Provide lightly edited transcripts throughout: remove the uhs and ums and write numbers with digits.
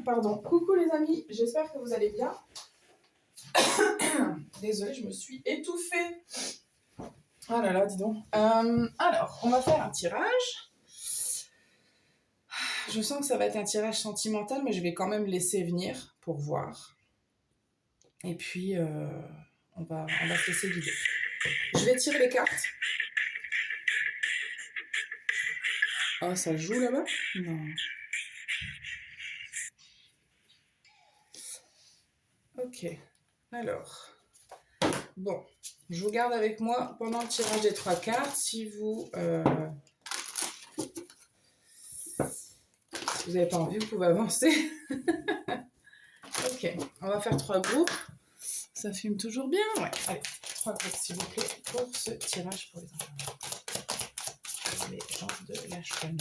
Pardon. Coucou les amis, j'espère que vous allez bien. Désolée, je me suis étouffée. Oh là là, dis donc. Alors, on va faire un tirage. Je sens que ça va être un tirage sentimental, mais je vais quand même laisser venir pour voir. Et puis, on va se laisser guider. Je vais tirer les cartes. Oh, ça joue là-bas? Non. Ok. Alors. Bon. Je vous garde avec moi pendant le tirage des 3 cartes. Si vous n'avez pas envie, vous pouvez avancer. Ok. On va faire 3 groupes. Ça fume toujours bien. Ouais. Allez. 3 groupes, s'il vous plaît, pour ce tirage pour les enfants. Les gens de la chaîne.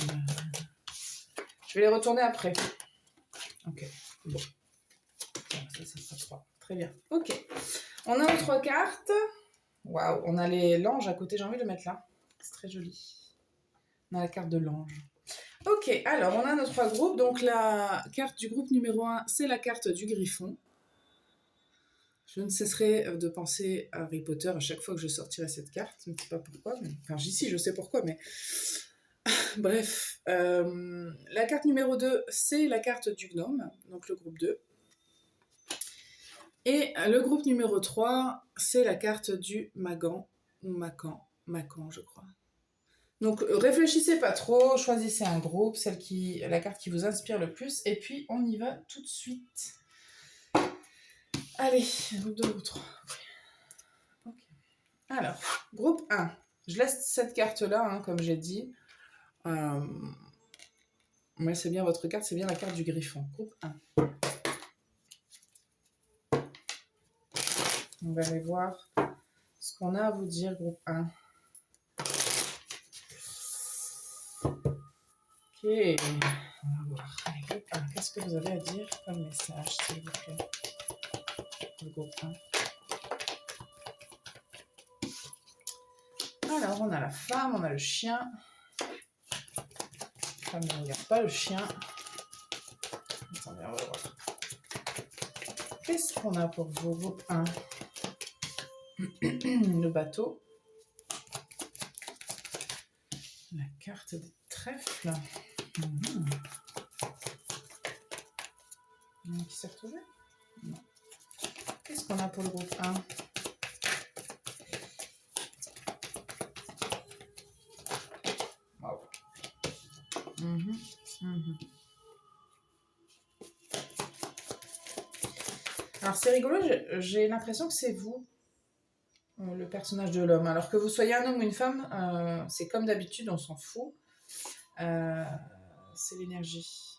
Je vais les retourner après. Ok. Bon. Ça sera 3. Très bien. Ok. On a nos 3 cartes. Waouh. On a l'ange à côté. J'ai envie de le mettre là. C'est très joli. On a la carte de l'ange. Ok. Alors, on a nos 3 groupes. Donc, la carte du groupe numéro 1, c'est la carte du griffon. Je ne cesserai de penser à Harry Potter à chaque fois que je sortirai cette carte. Je ne sais pas pourquoi. Enfin, j'y je sais pourquoi, mais... Bref. La carte numéro 2, c'est la carte du gnome. Donc, le groupe 2. Et le groupe numéro 3, c'est la carte du Magan, ou Macan, je crois. Donc, réfléchissez pas trop, choisissez un groupe, la carte qui vous inspire le plus, et puis on y va tout de suite. Allez, groupe 2, groupe 3. Okay. Alors, groupe 1. Je laisse cette carte-là, hein, comme j'ai dit. Ouais, c'est bien votre carte, c'est bien la carte du griffon. Groupe 1. On va aller voir ce qu'on a à vous dire, groupe 1. Ok, on va voir. Allez, groupe 1, qu'est-ce que vous avez à dire comme message, s'il vous plaît? Le groupe 1. Alors, on a la femme, on a le chien. La femme ne regarde pas le chien. Attendez, on va voir. Qu'est-ce qu'on a pour vous, groupe 1? Le bateau. La carte des trèfles. Qui s'est retrouvé? Non. Qu'est-ce qu'on a pour le groupe 1? Wow. Alors c'est rigolo, j'ai l'impression que c'est vous, le personnage de l'homme. Alors que vous soyez un homme ou une femme, c'est comme d'habitude, on s'en fout. C'est l'énergie.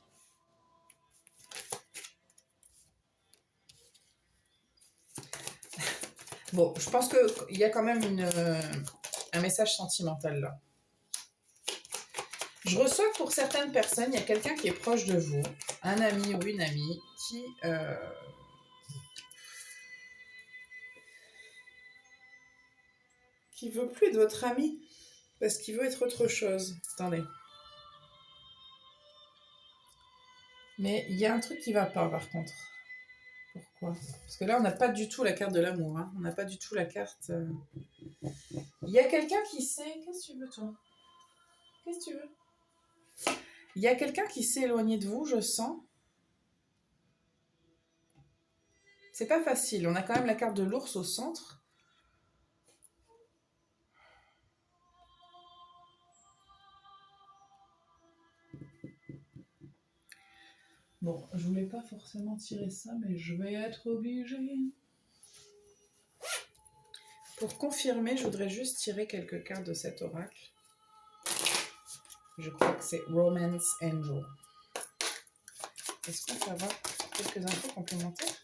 Bon, je pense qu'il y a quand même un message sentimental là. Je reçois que pour certaines personnes, il y a quelqu'un qui est proche de vous, un ami ou une amie, qui veut plus de votre ami parce qu'il veut être autre chose. Attendez. Mais il y a un truc qui va pas par contre. Pourquoi? Parce que là, on n'a pas du tout la carte de l'amour. Hein. On n'a pas du tout la carte... Il y a quelqu'un qui sait... Qu'est-ce que tu veux, toi? Qu'est-ce que tu veux? Il y a quelqu'un qui s'est éloigné de vous, je sens. C'est pas facile. On a quand même la carte de l'ours au centre. Bon, je voulais pas forcément tirer ça, mais je vais être obligée. Pour confirmer, je voudrais juste tirer quelques cartes de cet oracle. Je crois que c'est Romance Angel. Est-ce qu'on peut avoir quelques infos complémentaires?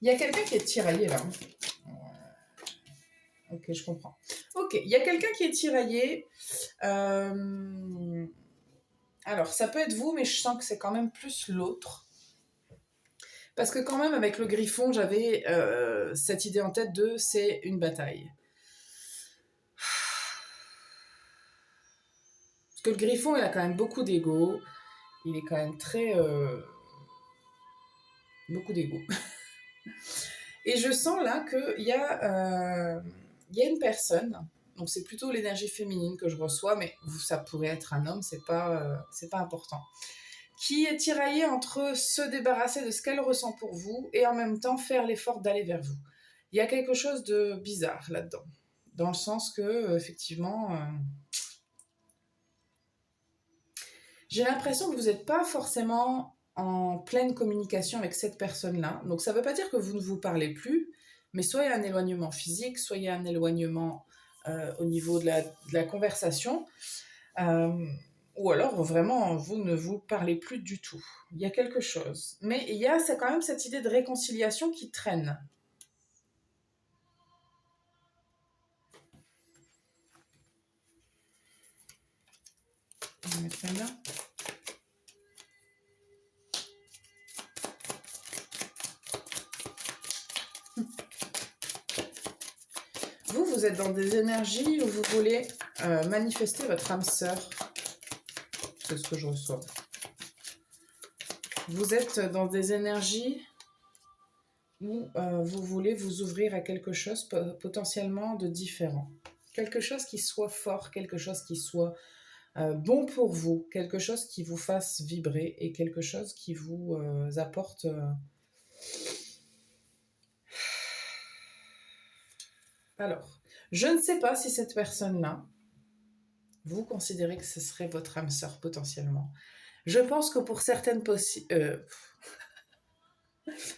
Il y a quelqu'un qui est tiraillé là. Ok, je comprends. Ok, il y a quelqu'un qui est tiraillé. Alors, ça peut être vous, mais je sens que c'est quand même plus l'autre. Parce que quand même, avec le griffon, j'avais cette idée en tête de c'est une bataille. Parce que le griffon, il a quand même beaucoup d'ego. Il est quand même très... beaucoup d'ego. Et je sens là qu'il y a une personne, donc c'est plutôt l'énergie féminine que je reçois, mais ça pourrait être un homme, c'est pas important, qui est tiraillée entre se débarrasser de ce qu'elle ressent pour vous et en même temps faire l'effort d'aller vers vous. Il y a quelque chose de bizarre là-dedans, dans le sens que, effectivement, j'ai l'impression que vous n'êtes pas forcément en pleine communication avec cette personne-là. Donc ça ne veut pas dire que vous ne vous parlez plus, mais soit il y a un éloignement physique, soit il y a un éloignement au niveau de la conversation, euh, ou alors vraiment vous ne vous parlez plus du tout. Il y a quelque chose. Mais il y a quand même cette idée de réconciliation qui traîne. On va mettre celle-là. Vous êtes dans des énergies où vous voulez manifester votre âme sœur. C'est ce que je reçois. Vous êtes dans des énergies où vous voulez vous ouvrir à quelque chose potentiellement de différent. Quelque chose qui soit fort, quelque chose qui soit bon pour vous, quelque chose qui vous fasse vibrer et quelque chose qui vous apporte... Alors, je ne sais pas si cette personne-là, vous considérez que ce serait votre âme sœur potentiellement. Je pense que pour certaines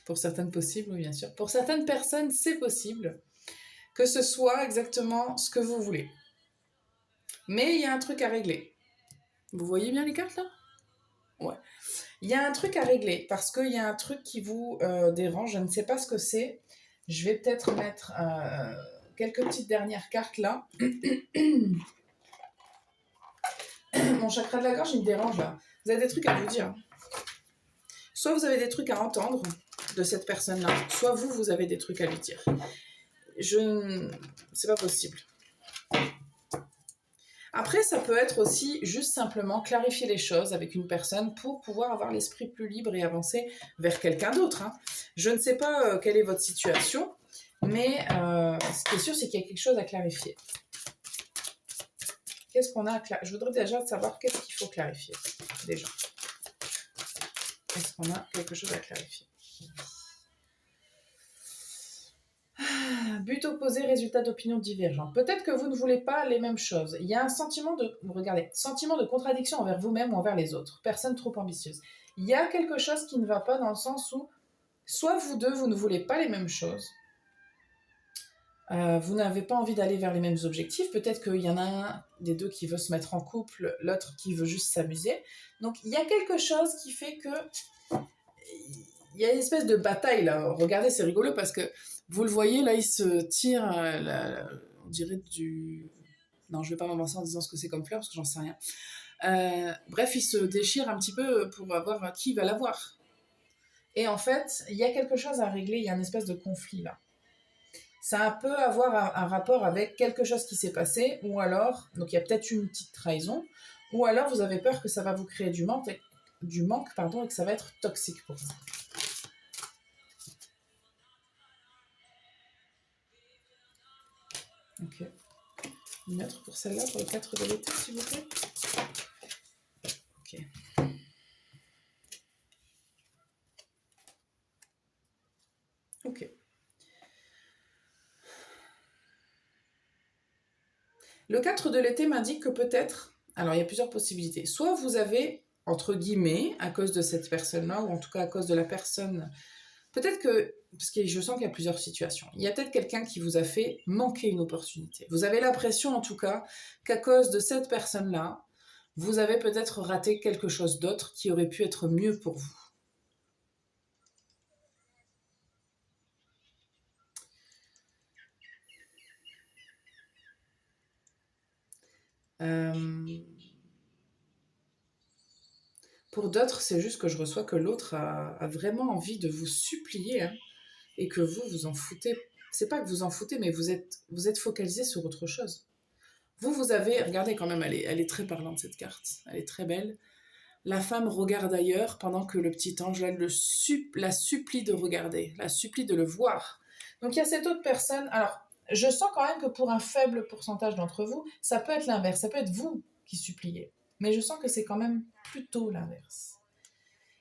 pour certaines possibles, oui, bien sûr. Pour certaines personnes, c'est possible que ce soit exactement ce que vous voulez. Mais il y a un truc à régler. Vous voyez bien les cartes là? Ouais. Il y a un truc à régler parce qu'il y a un truc qui vous dérange. Je ne sais pas ce que c'est. Je vais peut-être mettre quelques petites dernières cartes là. Mon chakra de la gorge, il me dérange là. Vous avez des trucs à vous dire. Soit vous avez des trucs à entendre de cette personne-là, soit vous avez des trucs à lui dire. C'est pas possible. Après, ça peut être aussi juste simplement clarifier les choses avec une personne pour pouvoir avoir l'esprit plus libre et avancer vers quelqu'un d'autre. Hein. Je ne sais pas quelle est votre situation, mais ce qui est sûr, c'est qu'il y a quelque chose à clarifier. Qu'est-ce qu'on a à clarifier? Je voudrais déjà savoir qu'est-ce qu'il faut clarifier, déjà. Est-ce qu'on a quelque chose à clarifier? But opposé, résultat d'opinion divergent. Peut-être que vous ne voulez pas les mêmes choses. Il y a un sentiment sentiment de contradiction envers vous-même ou envers les autres. Personne trop ambitieuse. Il y a quelque chose qui ne va pas dans le sens où, soit vous deux, vous ne voulez pas les mêmes choses. Vous n'avez pas envie d'aller vers les mêmes objectifs. Peut-être qu'il y en a un des deux qui veut se mettre en couple, l'autre qui veut juste s'amuser. Donc, il y a quelque chose qui fait que... Il y a une espèce de bataille, là. Regardez, c'est rigolo parce que vous le voyez, là, il se tire, on dirait du... Non, je vais pas m'avancer en disant ce que c'est comme fleur, parce que j'en sais rien. Bref, il se déchire un petit peu pour voir qui va l'avoir. Et en fait, il y a quelque chose à régler, il y a une espèce de conflit, là. Ça peut avoir un rapport avec quelque chose qui s'est passé, ou alors, donc il y a peut-être une petite trahison, ou alors vous avez peur que ça va vous créer du manque, et que ça va être toxique pour vous. Ok. Une autre pour celle-là, pour le 4 de l'été, s'il vous plaît. Ok. Ok. Le 4 de l'été m'indique que peut-être, alors il y a plusieurs possibilités. Soit vous avez, entre guillemets, à cause de cette personne-là, ou en tout cas à cause de la personne, peut-être que, parce que je sens qu'il y a plusieurs situations, il y a peut-être quelqu'un qui vous a fait manquer une opportunité. Vous avez l'impression en tout cas qu'à cause de cette personne-là, vous avez peut-être raté quelque chose d'autre qui aurait pu être mieux pour vous. Pour d'autres, c'est juste que je reçois que l'autre a vraiment envie de vous supplier, hein, et que vous en foutez. C'est pas que vous en foutez, mais vous êtes focalisé sur autre chose. Vous avez, regardez quand même, elle est très parlante cette carte, elle est très belle. La femme regarde ailleurs pendant que le petit ange la supplie de regarder, la supplie de le voir. Donc il y a cette autre personne. Alors, je sens quand même que pour un faible pourcentage d'entre vous, ça peut être l'inverse, ça peut être vous qui suppliez. Mais je sens que c'est quand même plutôt l'inverse.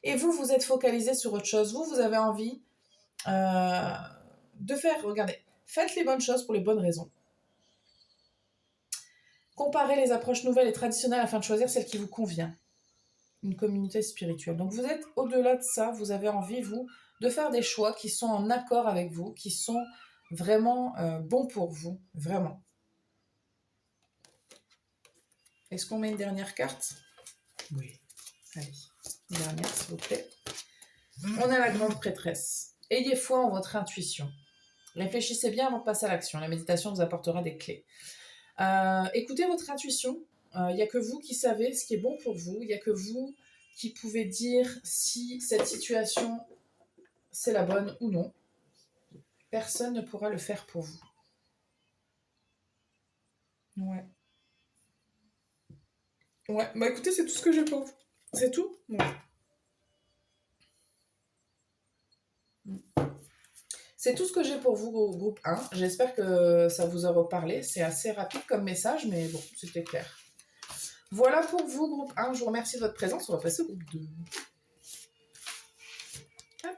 Et vous êtes focalisé sur autre chose. Vous avez envie de faire, regardez, faites les bonnes choses pour les bonnes raisons. Comparez les approches nouvelles et traditionnelles afin de choisir celle qui vous convient. Une communauté spirituelle. Donc vous êtes au-delà de ça, vous avez envie, vous, de faire des choix qui sont en accord avec vous, qui sont vraiment bons pour vous, vraiment. Est-ce qu'on met une dernière carte? Oui. Allez, une dernière, s'il vous plaît. On a la grande prêtresse. Ayez foi en votre intuition. Réfléchissez bien avant de passer à l'action. La méditation vous apportera des clés. Écoutez votre intuition. Il n'y a que vous qui savez ce qui est bon pour vous. Il n'y a que vous qui pouvez dire si cette situation, c'est la bonne ou non. Personne ne pourra le faire pour vous. Ouais. Ouais, bah écoutez, c'est tout ce que j'ai pour vous. C'est tout? Ouais. C'est tout ce que j'ai pour vous, groupe 1. J'espère que ça vous a reparlé. C'est assez rapide comme message, mais bon, c'était clair. Voilà pour vous, groupe 1. Je vous remercie de votre présence. On va passer au groupe 2. Hop.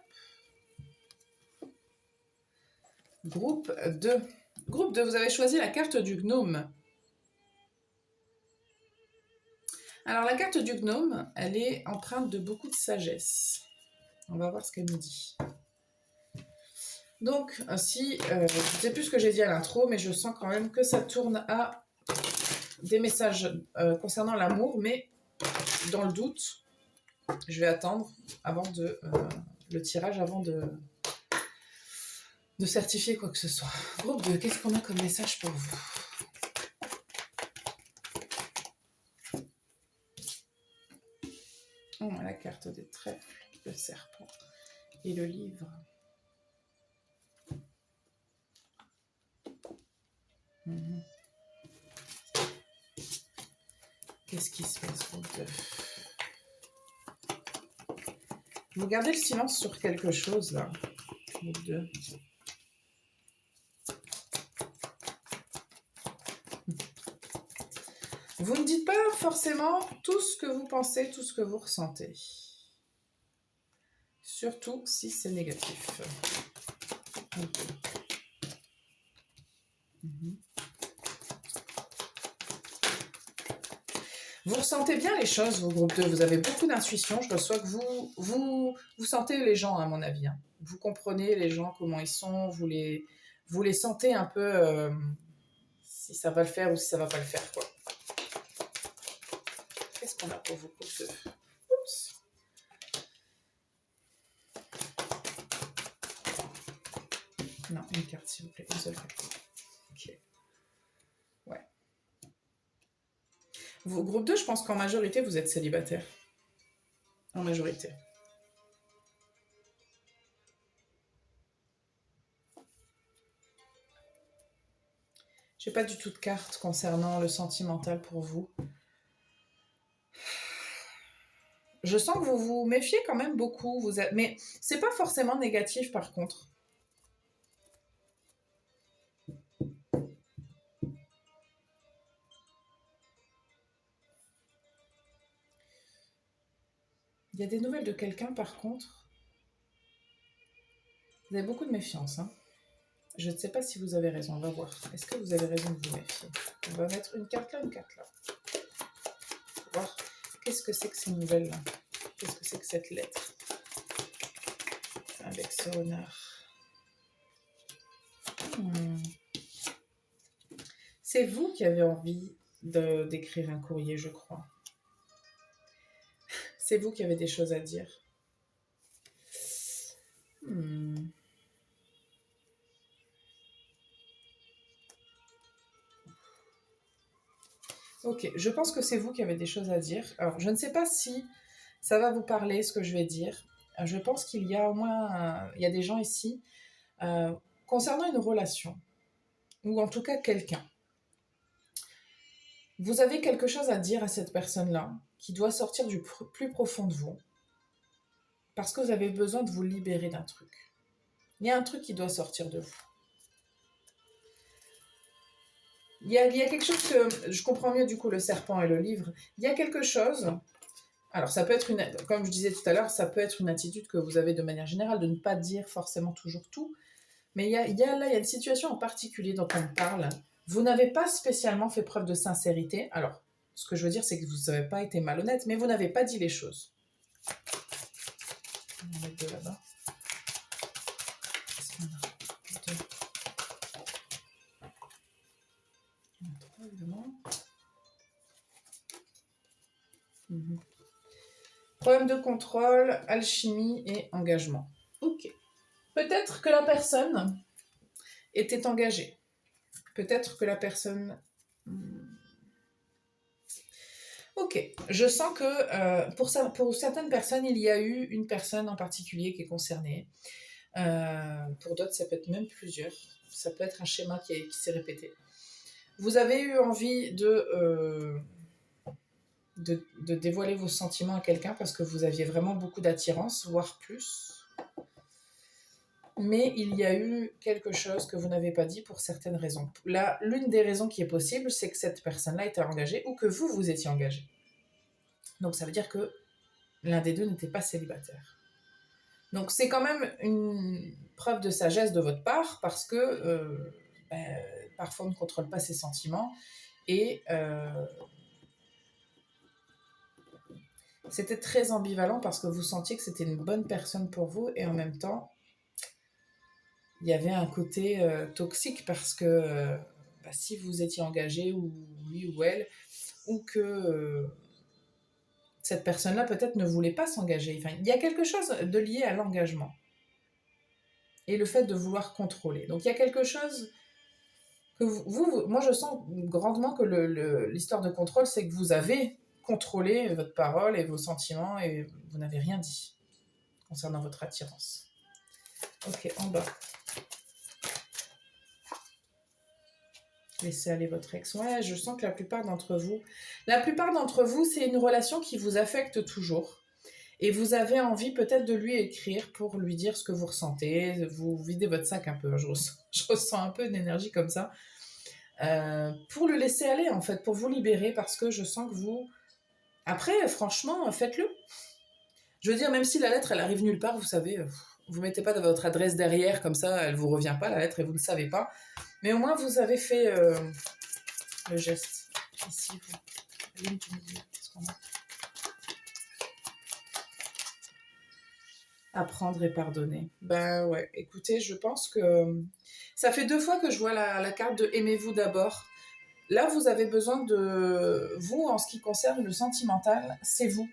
Groupe 2. Groupe 2, vous avez choisi la carte du gnome. Alors, la carte du gnome, elle est empreinte de beaucoup de sagesse. On va voir ce qu'elle nous dit. Donc, si, je ne sais plus ce que j'ai dit à l'intro, mais je sens quand même que ça tourne à des messages concernant l'amour, mais dans le doute, je vais attendre avant le tirage, avant de certifier quoi que ce soit. Groupe 2, qu'est-ce qu'on a comme message pour vous? Oh, la carte des trèfles, le serpent et le livre. Qu'est-ce qui se passe, groupe 2? Vous gardez le silence sur quelque chose, là, groupe 2. Vous ne dites pas forcément tout ce que vous pensez, tout ce que vous ressentez. Surtout si c'est négatif. Okay. Vous ressentez bien les choses, vous, groupe 2. Vous avez beaucoup d'intuition. Je reçois que vous sentez les gens, à mon avis. Hein. Vous comprenez les gens, comment ils sont. Vous les sentez un peu si ça va le faire ou si ça va pas le faire, quoi. Qu'est-ce qu'on a pour vous, groupe 2? Oups. Non, une carte, s'il vous plaît. Une seule carte. Ok. Ouais. Vous, groupe 2, je pense qu'en majorité, vous êtes célibataire. En majorité. J'ai pas du tout de carte concernant le sentimental pour vous. Je sens que vous vous méfiez quand même beaucoup. Mais c'est pas forcément négatif par contre. Il y a des nouvelles de quelqu'un par contre. Vous avez beaucoup de méfiance. Hein. Je ne sais pas si vous avez raison. On va voir. Est-ce que vous avez raison de vous méfier? On va mettre une carte là, une carte là. On va voir qu'est-ce que c'est que ces nouvelles-là. Qu'est-ce que c'est que cette lettre? Avec ce renard. C'est vous qui avez envie d'écrire un courrier, je crois. C'est vous qui avez des choses à dire. Ok, je pense que c'est vous qui avez des choses à dire. Alors, je ne sais pas si Ça va vous parler, ce que je vais dire. Je pense qu'il y a au moins il y a des gens ici concernant une relation, ou en tout cas quelqu'un. Vous avez quelque chose à dire à cette personne-là qui doit sortir du plus profond de vous parce que vous avez besoin de vous libérer d'un truc. Il y a un truc qui doit sortir de vous. Il y a quelque chose que je comprends mieux du coup le serpent et le livre. Il y a quelque chose. Alors ça peut être comme je disais tout à l'heure, ça peut être une attitude que vous avez de manière générale de ne pas dire forcément toujours tout. Mais il y a une situation en particulier dont on parle. Vous n'avez pas spécialement fait preuve de sincérité. Alors, ce que je veux dire, c'est que vous n'avez pas été malhonnête, mais vous n'avez pas dit les choses. On va mettre de là-bas. Qu'est-ce qu'on a? Deux. On a trois, évidemment. Problème de contrôle, alchimie et engagement. Ok. Peut-être que la personne était engagée. Peut-être que la personne... Ok, je sens que pour certaines personnes, il y a eu une personne en particulier qui est concernée. Pour d'autres, ça peut être même plusieurs. Ça peut être un schéma qui s'est répété. Vous avez eu envie de dévoiler vos sentiments à quelqu'un parce que vous aviez vraiment beaucoup d'attirance, voire plus. Mais il y a eu quelque chose que vous n'avez pas dit pour certaines raisons. Là, l'une des raisons qui est possible, c'est que cette personne-là était engagée ou que vous étiez engagé. Donc ça veut dire que l'un des deux n'était pas célibataire. Donc c'est quand même une preuve de sagesse de votre part parce que parfois on ne contrôle pas ses sentiments et c'était très ambivalent parce que vous sentiez que c'était une bonne personne pour vous et en même temps il y avait un côté toxique parce que si vous étiez engagé ou lui ou elle ou que cette personne-là peut-être ne voulait pas s'engager. Enfin, il y a quelque chose de lié à l'engagement et le fait de vouloir contrôler. Donc il y a quelque chose que moi je sens grandement que l'histoire de contrôle, c'est que vous avez contrôlé votre parole et vos sentiments et vous n'avez rien dit concernant votre attirance. Ok, en bas. Laissez aller votre ex. Ouais, je sens que la plupart d'entre vous, c'est une relation qui vous affecte toujours. Et vous avez envie peut-être de lui écrire pour lui dire ce que vous ressentez. Vous videz votre sac un peu. Je ressens un peu d'énergie comme ça. Pour le laisser aller, en fait, pour vous libérer, parce que je sens que vous... Après, franchement, faites-le. Je veux dire, même si la lettre, elle arrive nulle part, vous savez, vous mettez pas votre adresse derrière, comme ça, elle vous revient pas, la lettre, et vous ne savez pas. Mais au moins, vous avez fait le geste. Ici, vous... Qu'est-ce qu'on a? Apprendre et pardonner. Ben ouais, écoutez, je pense que ça fait 2 fois que je vois la carte de aimez-vous d'abord. Là, vous avez besoin de vous, en ce qui concerne le sentimental, c'est vous.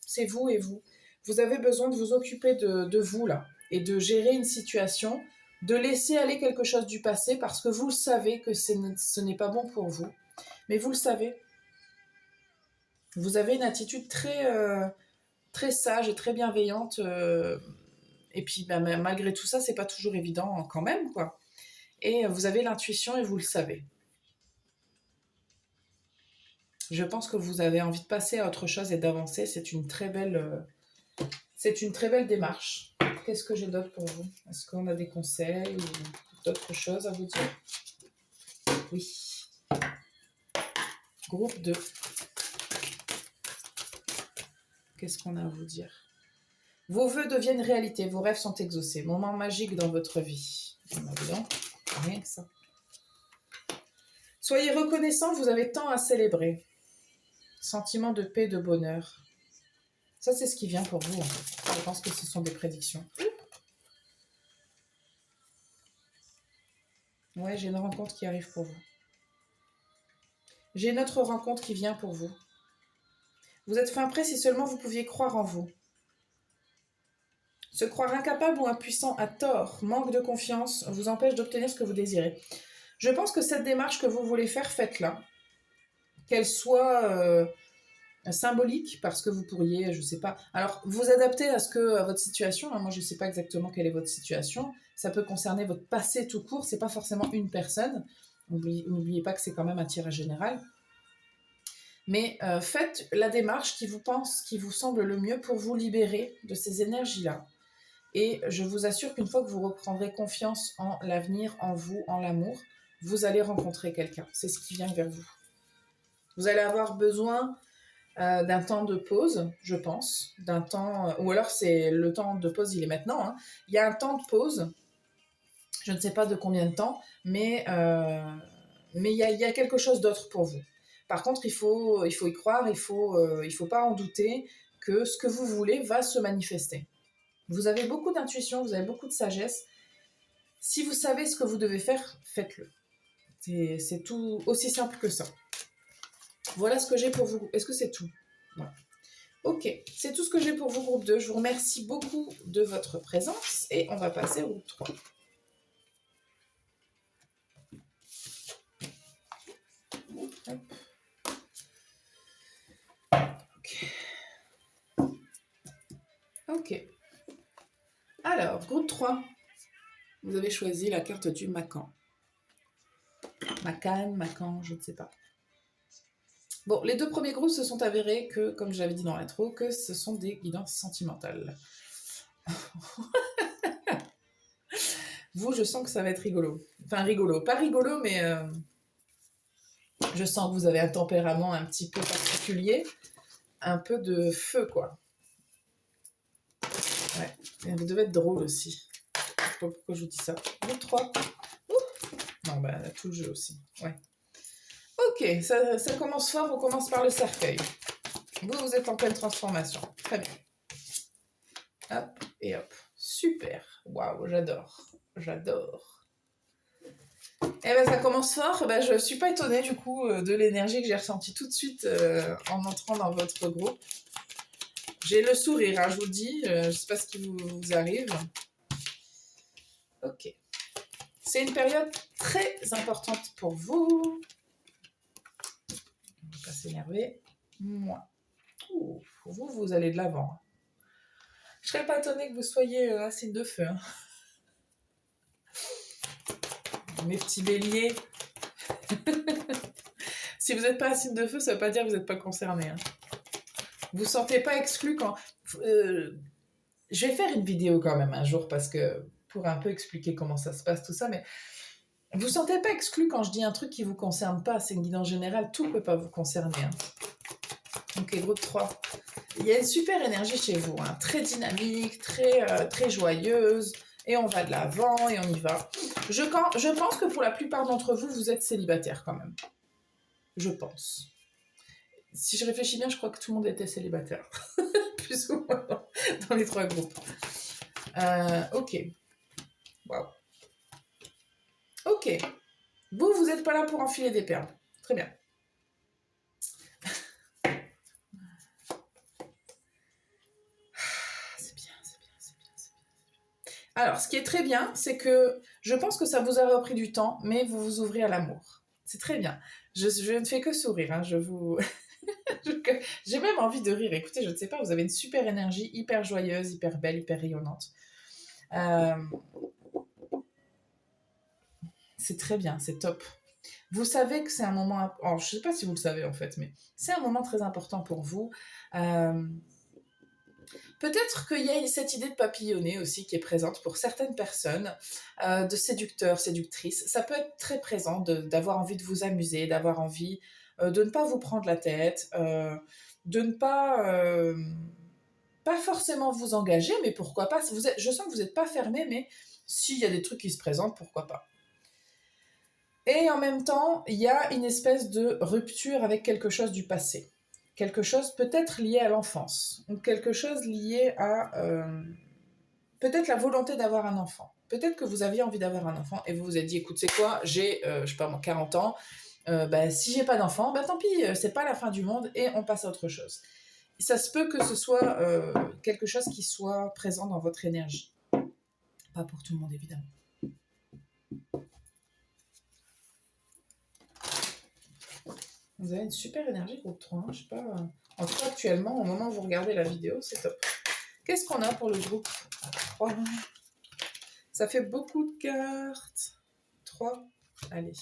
C'est vous et vous. Vous avez besoin de vous occuper de vous, là, et de gérer une situation, de laisser aller quelque chose du passé, parce que vous savez que ce n'est pas bon pour vous. Mais vous le savez. Vous avez une attitude très sage et très bienveillante. Et puis, malgré tout ça, c'est pas toujours évident quand même, quoi. Et vous avez l'intuition et vous le savez. Je pense que vous avez envie de passer à autre chose et d'avancer. C'est une très belle démarche. Qu'est-ce que j'ai d'autre pour vous? Est-ce qu'on a des conseils ou d'autres choses à vous dire? Oui. Groupe 2. Qu'est-ce qu'on a à vous dire? Vos vœux deviennent réalité, vos rêves sont exaucés. Moment magique dans votre vie. Évidemment, rien que ça. Soyez reconnaissants, vous avez tant à célébrer. Sentiment de paix, de bonheur. Ça, c'est ce qui vient pour vous, en fait. Je pense que ce sont des prédictions. Ouais, j'ai une rencontre qui arrive pour vous. J'ai une autre rencontre qui vient pour vous. Vous êtes fin prêt si seulement vous pouviez croire en vous. Se croire incapable ou impuissant à tort, manque de confiance, vous empêche d'obtenir ce que vous désirez. Je pense que cette démarche que vous voulez faire, faites-la. Qu'elle soit symbolique parce que vous pourriez, je sais pas. Alors, vous adaptez à votre situation. Hein. Moi, je sais pas exactement quelle est votre situation. Ça peut concerner votre passé tout court. C'est pas forcément une personne. N'oubliez pas que c'est quand même un tirage général. Mais faites la démarche qui vous semble le mieux pour vous libérer de ces énergies-là. Et je vous assure qu'une fois que vous reprendrez confiance en l'avenir, en vous, en l'amour, vous allez rencontrer quelqu'un. C'est ce qui vient vers vous. Vous allez avoir besoin d'un temps de pause, je pense. D'un temps, ou alors c'est le temps de pause, il est maintenant. Hein. Il y a un temps de pause, je ne sais pas de combien de temps, mais il y a quelque chose d'autre pour vous. Par contre, il faut y croire, il faut pas en douter que ce que vous voulez va se manifester. Vous avez beaucoup d'intuition, vous avez beaucoup de sagesse. Si vous savez ce que vous devez faire, faites-le. C'est tout aussi simple que ça. Voilà ce que j'ai pour vous. Est-ce que c'est tout? Voilà. Ok, c'est tout ce que j'ai pour vous, groupe 2. Je vous remercie beaucoup de votre présence et on va passer au groupe 3. Hop. Ok. Alors, groupe 3, vous avez choisi la carte du Macan. Macan, je ne sais pas. Bon, les deux premiers groupes se sont avérés que, comme j'avais dit dans l'intro, que ce sont des guidances sentimentales. Vous, je sens que ça va être rigolo. Enfin, rigolo. Pas rigolo, mais je sens que vous avez un tempérament un petit peu particulier. Un peu de feu, quoi. Ouais. Et vous devez être drôle aussi. Je sais pas pourquoi je vous dis ça. Groupe 3. Non, bah, tout le jeu aussi. Ouais. Ok, ça commence fort. On commence par le cercueil. Vous êtes en pleine transformation. Très bien. Hop et hop. Super. Waouh, j'adore. J'adore. Eh ben ça commence fort. Ben, je suis pas étonnée du coup de l'énergie que j'ai ressentie tout de suite en entrant dans votre groupe. J'ai le sourire, hein, je vous le dis. Je sais pas ce qui vous arrive. Ok. C'est une période très importante pour vous. On va pas s'énerver. Moi. Pour vous, vous allez de l'avant. Je serais pas étonnée que vous soyez un signe de feu. Hein. Mes petits béliers. Si vous n'êtes pas un signe de feu, ça ne veut pas dire que vous n'êtes pas concerné. Hein. Vous ne sentez pas exclu quand... je vais faire une vidéo quand même un jour parce que pour un peu expliquer comment ça se passe, tout ça, mais vous ne sentez pas exclu quand je dis un truc qui ne vous concerne pas. C'est une guide en général, tout ne peut pas vous concerner. Hein. Ok, groupe 3. Il y a une super énergie chez vous, hein, très dynamique, très joyeuse, et on va de l'avant, et on y va. Je pense que pour la plupart d'entre vous, vous êtes célibataire quand même. Je pense. Si je réfléchis bien, je crois que tout le monde était célibataire. Plus ou moins dans les trois groupes. Ok. Waouh. Ok. Vous n'êtes pas là pour enfiler des perles. Très bien. C'est bien. Alors, ce qui est très bien, c'est que je pense que ça vous a repris du temps, mais vous vous ouvrez à l'amour. C'est très bien. Je ne fais que sourire. Hein, j'ai même envie de rire. Écoutez, je ne sais pas, vous avez une super énergie, hyper joyeuse, hyper belle, hyper rayonnante. C'est très bien, c'est top. Vous savez que c'est un moment... je ne sais pas si vous le savez en fait, mais c'est un moment très important pour vous. Peut-être qu'il y a cette idée de papillonner aussi qui est présente pour certaines personnes, de séducteurs, séductrices. Ça peut être très présent d'avoir envie de vous amuser, d'avoir envie de ne pas vous prendre la tête, de ne pas forcément vous engager, mais pourquoi pas. Je sens que vous n'êtes pas fermé, mais s'il y a des trucs qui se présentent, pourquoi pas. Et en même temps, il y a une espèce de rupture avec quelque chose du passé. Quelque chose peut-être lié à l'enfance, ou quelque chose lié à peut-être la volonté d'avoir un enfant. Peut-être que vous aviez envie d'avoir un enfant et vous vous êtes dit, écoute, c'est quoi, j'ai, je sais pas moi, 40 ans, si j'ai pas d'enfant, tant pis, c'est pas la fin du monde et on passe à autre chose. Ça se peut que ce soit quelque chose qui soit présent dans votre énergie. Pas pour tout le monde, évidemment. Vous avez une super énergie, groupe 3. Hein, je sais pas. En tout cas, actuellement, au moment où vous regardez la vidéo, c'est top. Qu'est-ce qu'on a pour le groupe 3? Ça fait beaucoup de cartes. 3. Allez.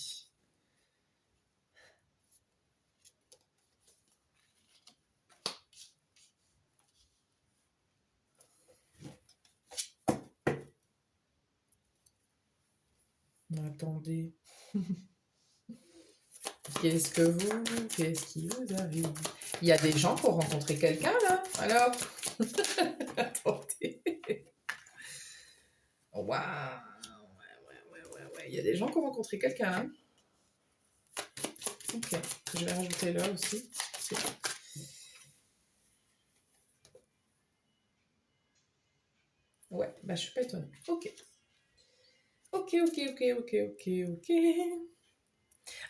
Attendez. Qu'est-ce qui vous arrive? Il y a des gens qui ont rencontré quelqu'un là. Alors, attendez. Waouh. Ouais. Il y a des gens qui ont rencontré quelqu'un. Hein. Ok. Je vais rajouter là aussi. Ouais, bah je suis pas étonnée. Ok. Ok.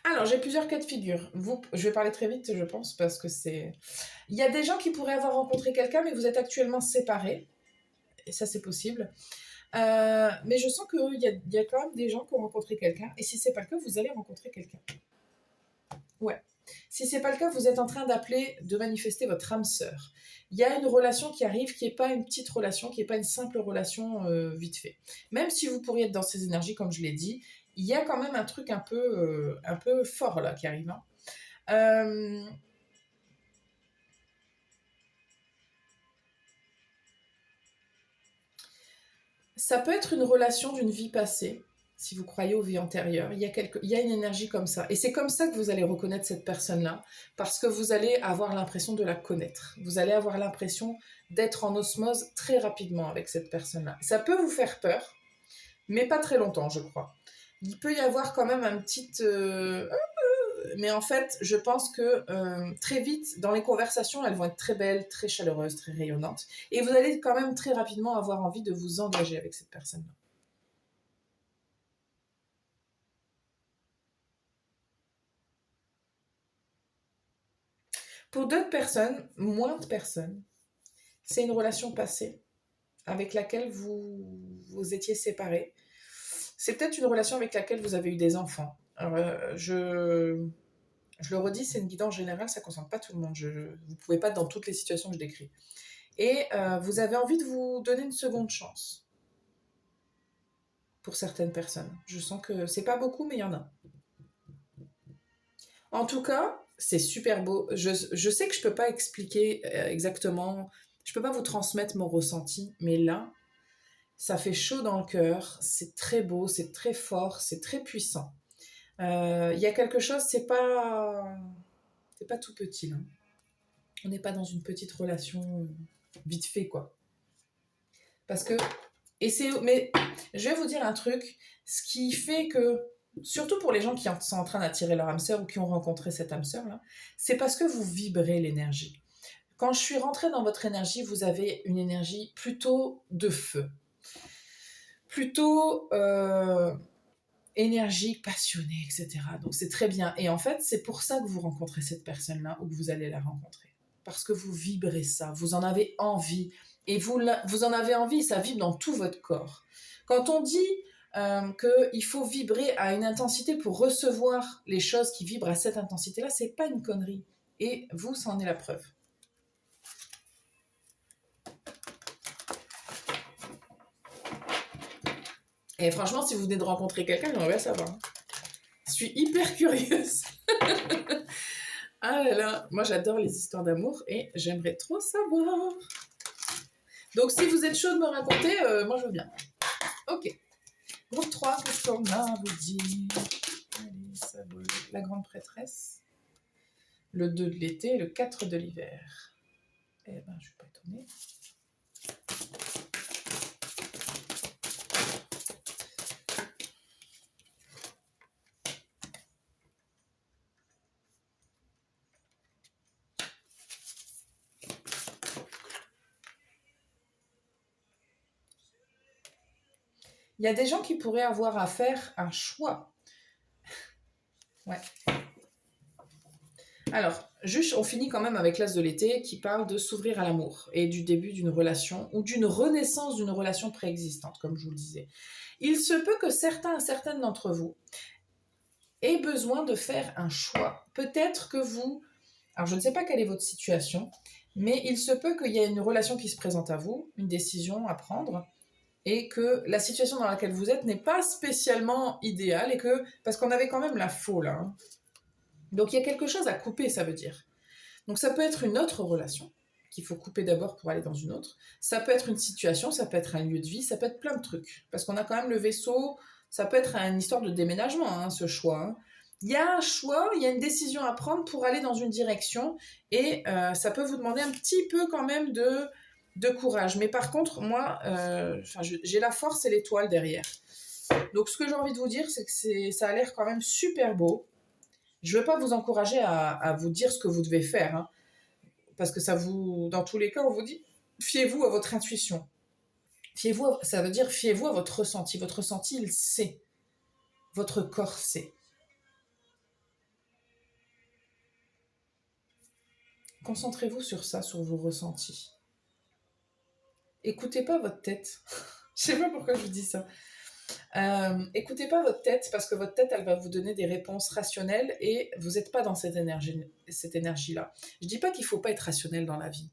Alors, j'ai plusieurs cas de figure. Je vais parler très vite, je pense, parce que c'est... Il y a des gens qui pourraient avoir rencontré quelqu'un, mais vous êtes actuellement séparés. Et ça, c'est possible. Mais je sens qu'il y a quand même des gens qui ont rencontré quelqu'un. Et si c'est pas le cas, vous allez rencontrer quelqu'un. Ouais. Si c'est pas le cas, vous êtes en train de manifester votre âme sœur. Il y a une relation qui arrive qui n'est pas une petite relation, qui n'est pas une simple relation vite fait. Même si vous pourriez être dans ces énergies, comme je l'ai dit, il y a quand même un truc un peu fort là qui arrive. Hein. Ça peut être une relation d'une vie passée, si vous croyez aux vies antérieures. Il y a une énergie comme ça. Et c'est comme ça que vous allez reconnaître cette personne-là, parce que vous allez avoir l'impression de la connaître. Vous allez avoir l'impression d'être en osmose très rapidement avec cette personne-là. Ça peut vous faire peur, mais pas très longtemps, je crois. Il peut y avoir quand même un petit... mais en fait, je pense que très vite, dans les conversations, elles vont être très belles, très chaleureuses, très rayonnantes. Et vous allez quand même très rapidement avoir envie de vous engager avec cette personne-là. Pour d'autres personnes, moins de personnes, c'est une relation passée avec laquelle vous étiez séparés. C'est peut-être une relation avec laquelle vous avez eu des enfants. Alors, je le redis, c'est une guidance générale, ça ne concerne pas tout le monde. Vous ne pouvez pas être dans toutes les situations que je décris. Et vous avez envie de vous donner une seconde chance pour certaines personnes. Je sens que c'est pas beaucoup, mais il y en a. En tout cas, c'est super beau. Je sais que je peux pas expliquer exactement, je peux pas vous transmettre mon ressenti, mais là, ça fait chaud dans le cœur, c'est très beau, c'est très fort, c'est très puissant. Il y a quelque chose, c'est pas tout petit. Là. On n'est pas dans une petite relation vite fait, quoi. Parce que, mais je vais vous dire un truc, ce qui fait que, surtout pour les gens qui sont en train d'attirer leur âme sœur ou qui ont rencontré cette âme sœur là, c'est parce que vous vibrez l'énergie. Quand je suis rentrée dans votre énergie, vous avez une énergie plutôt de feu, plutôt énergique, passionnée, etc. Donc c'est très bien. Et en fait, c'est pour ça que vous rencontrez cette personne-là ou que vous allez la rencontrer. Parce que vous vibrez ça, vous en avez envie. Et vous en avez envie, ça vibre dans tout votre corps. Quand on dit qu'il faut vibrer à une intensité pour recevoir les choses qui vibrent à cette intensité-là, c'est pas une connerie. Et vous, ça en est la preuve. Et franchement, si vous venez de rencontrer quelqu'un, j'aimerais bien savoir. Je suis hyper curieuse. Ah là là, moi j'adore les histoires d'amour et j'aimerais trop savoir. Donc si vous êtes chaud de me raconter, moi je veux bien. Ok. Groupe 3, qu'est-ce qu'on a à vous dire? Allez, ça vaut la grande prêtresse. Le 2 de l'été et le 4 de l'hiver. Eh ben, je suis pas étonnée. Il y a des gens qui pourraient avoir à faire un choix. Ouais. Alors, juste, on finit quand même avec l'as de l'été qui parle de s'ouvrir à l'amour et du début d'une relation ou d'une renaissance d'une relation préexistante, comme je vous le disais. Il se peut que certaines d'entre vous aient besoin de faire un choix. Peut-être que vous... Alors, je ne sais pas quelle est votre situation, mais il se peut qu'il y ait une relation qui se présente à vous, une décision à prendre, et que la situation dans laquelle vous êtes n'est pas spécialement idéale, et que parce qu'on avait quand même la faux là. Hein. Donc, il y a quelque chose à couper, ça veut dire. Donc, ça peut être une autre relation qu'il faut couper d'abord pour aller dans une autre. Ça peut être une situation, ça peut être un lieu de vie, ça peut être plein de trucs. Parce qu'on a quand même le vaisseau, ça peut être une histoire de déménagement, hein, ce choix. Hein. Il y a un choix, il y a une décision à prendre pour aller dans une direction et ça peut vous demander un petit peu quand même de courage. Mais par contre, moi, j'ai la force et l'étoile derrière. Donc ce que j'ai envie de vous dire, c'est que ça a l'air quand même super beau. Je ne veux pas vous encourager à vous dire ce que vous devez faire, hein, parce que dans tous les cas, on vous dit, fiez-vous à votre intuition. Ça veut dire fiez-vous à votre ressenti. Votre ressenti, il sait. Votre corps sait. Concentrez-vous sur ça, sur vos ressentis. Écoutez pas votre tête. Je sais pas pourquoi je vous dis ça. Écoutez pas votre tête parce que votre tête, elle va vous donner des réponses rationnelles et vous n'êtes pas dans cette énergie-là. Je dis pas qu'il faut pas être rationnel dans la vie,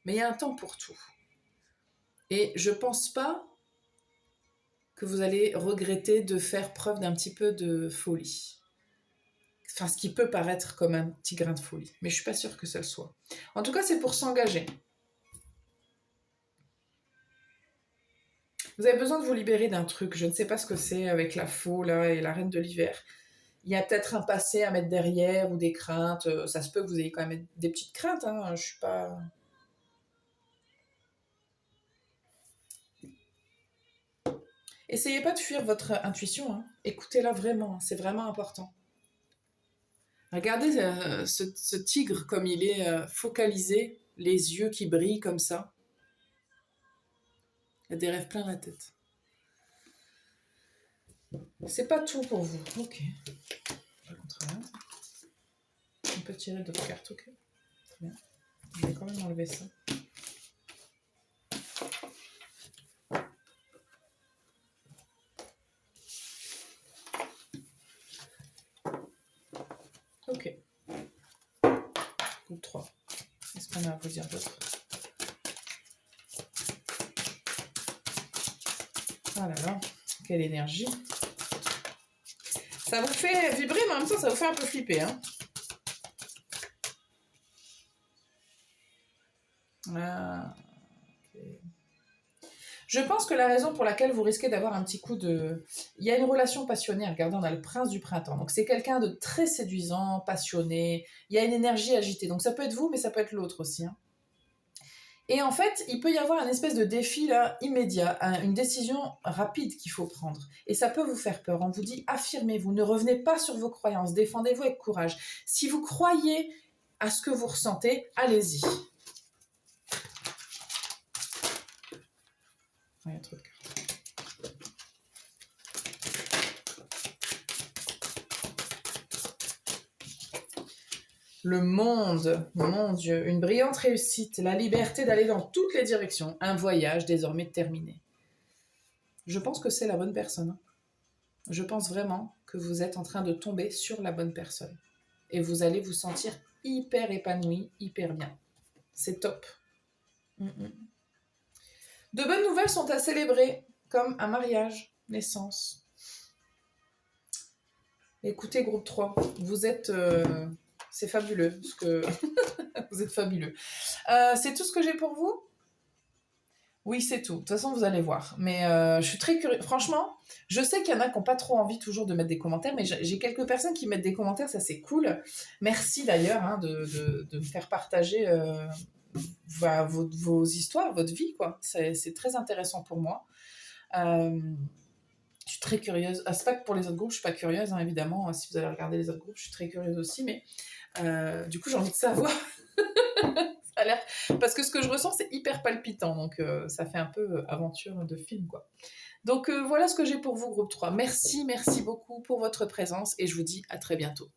mais il y a un temps pour tout. Et je pense pas que vous allez regretter de faire preuve d'un petit peu de folie. Enfin, ce qui peut paraître comme un petit grain de folie, mais je suis pas sûre que ça le soit. En tout cas, c'est pour s'engager. Vous avez besoin de vous libérer d'un truc. Je ne sais pas ce que c'est avec la faux là et la reine de l'hiver. Il y a peut-être un passé à mettre derrière ou des craintes. Ça se peut que vous ayez quand même des petites craintes. Hein. Je suis pas. Essayez pas de fuir votre intuition. Hein. Écoutez-la vraiment. C'est vraiment important. Regardez ce tigre comme il est focalisé, les yeux qui brillent comme ça. Il y a des rêves plein la tête. C'est pas tout pour vous. Ok. On peut tirer d'autres cartes, ok. Très bien. Je vais quand même enlever ça. Ok. Groupe 3. Qu'est-ce qu'on a à vous dire d'autre? Ah là là, quelle énergie. Ça vous fait vibrer, mais en même temps, ça vous fait un peu flipper. Hein. Ah, okay. Je pense que la raison pour laquelle vous risquez d'avoir un petit coup de... Il y a une relation passionnée, regardez, on a le prince du printemps. Donc c'est quelqu'un de très séduisant, passionné. Il y a une énergie agitée. Donc ça peut être vous, mais ça peut être l'autre aussi. Hein. Et en fait, il peut y avoir un espèce de défi là, immédiat, une décision rapide qu'il faut prendre. Et ça peut vous faire peur. On vous dit, affirmez-vous, ne revenez pas sur vos croyances, défendez-vous avec courage. Si vous croyez à ce que vous ressentez, allez-y. Il y a trop de cartes. Le monde, mon Dieu, une brillante réussite, la liberté d'aller dans toutes les directions, un voyage désormais terminé. Je pense que c'est la bonne personne. Je pense vraiment que vous êtes en train de tomber sur la bonne personne. Et vous allez vous sentir hyper épanoui, hyper bien. C'est top. De bonnes nouvelles sont à célébrer, comme un mariage, naissance. Écoutez, groupe 3, vous êtes... c'est fabuleux, parce que vous êtes fabuleux. C'est tout ce que j'ai pour vous? Oui, c'est tout. De toute façon, vous allez voir. Mais je suis très curieuse. Franchement, je sais qu'il y en a qui n'ont pas trop envie toujours de mettre des commentaires, mais j'ai quelques personnes qui mettent des commentaires, ça c'est cool. Merci d'ailleurs hein, de me faire partager vos histoires, votre vie, quoi. C'est très intéressant pour moi. Je suis très curieuse. Ah, c'est pas que pour les autres groupes, je suis pas curieuse, hein, évidemment. Si vous allez regarder les autres groupes, je suis très curieuse aussi, mais du coup, j'ai envie de savoir. Ça a l'air... Parce que ce que je ressens, c'est hyper palpitant, donc ça fait un peu aventure de film, quoi. Donc voilà ce que j'ai pour vous, groupe 3. Merci beaucoup pour votre présence et je vous dis à très bientôt.